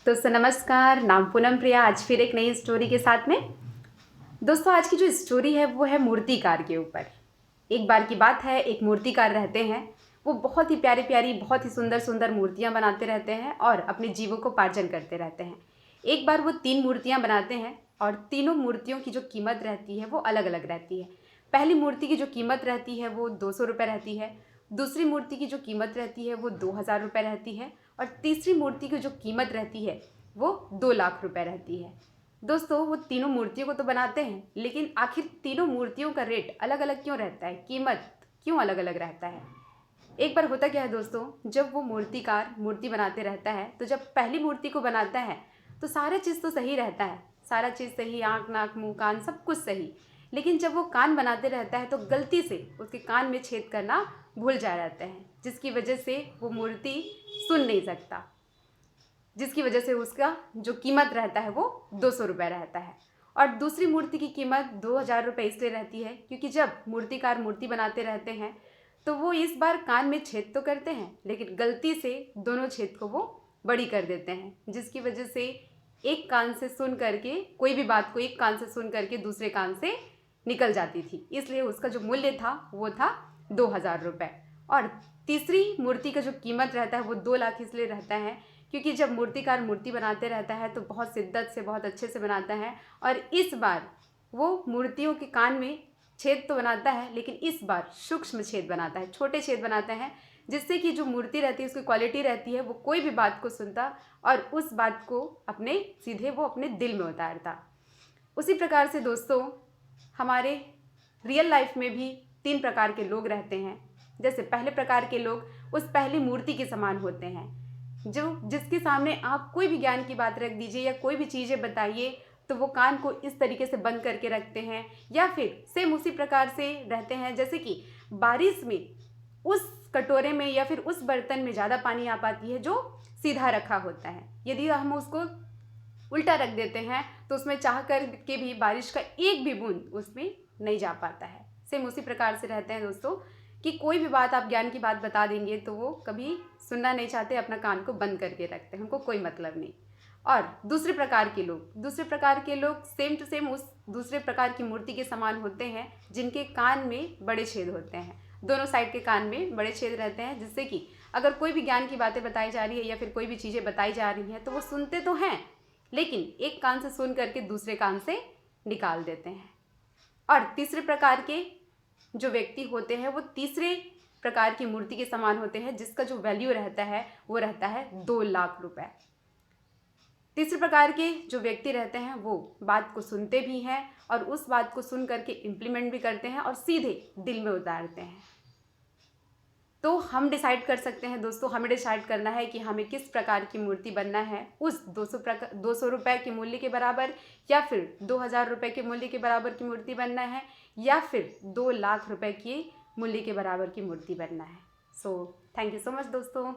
दोस्तों नमस्कार, नाम पूनम प्रिया। आज फिर एक नई स्टोरी के साथ में। दोस्तों आज की जो स्टोरी है वो है मूर्तिकार के ऊपर। एक बार की बात है, एक मूर्तिकार रहते हैं। वो बहुत ही प्यारी प्यारी, बहुत ही सुंदर सुंदर मूर्तियां बनाते रहते हैं और अपने जीविकोपार्जन करते रहते हैं। एक बार वो 3 मूर्तियां बनाते हैं और तीनों मूर्तियों की जो कीमत रहती है वो अलग अलग रहती है। पहली मूर्ति की जो कीमत रहती है वो 200 रुपये रहती है। दूसरी मूर्ति की जो कीमत रहती है वो 2000 रुपये रहती है और तीसरी मूर्ति की जो कीमत रहती है वो 2 लाख रुपए रहती है। दोस्तों वो तीनों मूर्तियों को तो बनाते हैं, लेकिन आखिर तीनों मूर्तियों का रेट अलग अलग क्यों रहता है, कीमत क्यों अलग अलग रहता है? एक बार होता क्या है दोस्तों, जब वो मूर्तिकार मूर्ति बनाते रहता है तो जब पहली मूर्ति को बनाता है तो सारा चीज़ तो सही रहता है, सारा चीज़ सही, आँख नाक मुँह कान सब कुछ सही। लेकिन जब वो कान बनाते रहता है तो गलती से उसके कान में छेद करना भूल जा रहता है, जिसकी वजह से वो मूर्ति सुन नहीं सकता, जिसकी वजह से उसका जो कीमत रहता है वो 200 रुपये रहता है। और दूसरी मूर्ति की कीमत 2000 रुपये इसलिए रहती है क्योंकि जब मूर्तिकार मूर्ति बनाते रहते हैं तो वो इस बार कान में छेद तो करते हैं, लेकिन गलती से दोनों छेद को वो बड़ी कर देते हैं, जिसकी वजह से एक कान से सुन करके कोई भी बात को एक कान से सुन करके दूसरे कान से निकल जाती थी। इसलिए उसका जो मूल्य था वो था 2000 रुपये। और तीसरी मूर्ति का जो कीमत रहता है वो 2 लाख इसलिए रहता है क्योंकि जब मूर्तिकार मूर्ति बनाते रहता है तो बहुत शिद्दत से, बहुत अच्छे से बनाता है और इस बार वो मूर्तियों के कान में छेद तो बनाता है, लेकिन इस बार सूक्ष्म छेद बनाता है, छोटे छेद बनाता है, जिससे कि जो मूर्ति रहती है उसकी क्वालिटी रहती है वो कोई भी बात को सुनता और उस बात को अपने सीधे वो अपने दिल में उतारता। उसी प्रकार से दोस्तों हमारे रियल लाइफ में भी 3 प्रकार के लोग रहते हैं। जैसे पहले प्रकार के लोग उस पहली मूर्ति के समान होते हैं, जिसके सामने आप कोई भी ज्ञान की बात रख दीजिए या कोई भी चीज़ें बताइए तो वो कान को इस तरीके से बंद करके रखते हैं, या फिर सेम उसी प्रकार से रहते हैं जैसे कि बारिश में उस कटोरे में या फिर उस बर्तन में ज़्यादा पानी आ पाती है जो सीधा रखा होता है। यदि हम उसको उल्टा रख देते हैं तो उसमें चाह कर के भी बारिश का एक भी बूंद उसमें नहीं जा पाता है। सेम उसी प्रकार से रहते हैं दोस्तों कि कोई भी बात आप ज्ञान की बात बता देंगे तो वो कभी सुनना नहीं चाहते, अपना कान को बंद करके रखते हैं, उनको कोई मतलब नहीं। और दूसरे प्रकार के लोग सेम टू सेम उस दूसरे प्रकार की मूर्ति के समान होते हैं, जिनके कान में बड़े छेद होते हैं, दोनों साइड के कान में बड़े छेद रहते हैं, जिससे कि अगर कोई भी ज्ञान की बातें बताई जा रही है या फिर कोई भी चीज़ें बताई जा रही हैं तो वो सुनते तो हैं, लेकिन एक कान से सुन करके दूसरे कान से निकाल देते हैं। और तीसरे प्रकार के जो व्यक्ति होते हैं वो तीसरे प्रकार की मूर्ति के समान होते हैं, जिसका जो वैल्यू रहता है वो रहता है 2 लाख रुपए। तीसरे प्रकार के जो व्यक्ति रहते हैं वो बात को सुनते भी हैं और उस बात को सुन करके इम्प्लीमेंट भी करते हैं और सीधे दिल में उतारते हैं। तो हम डिसाइड कर सकते हैं दोस्तों, हमें डिसाइड करना है कि हमें किस प्रकार की मूर्ति बनना है, उस 200 रुपये के मूल्य के बराबर, या फिर 2000 रुपये के मूल्य के बराबर की मूर्ति बनना है, या फिर 2 लाख रुपए के मूल्य के बराबर की मूर्ति बनना है। So thank you so much दोस्तों।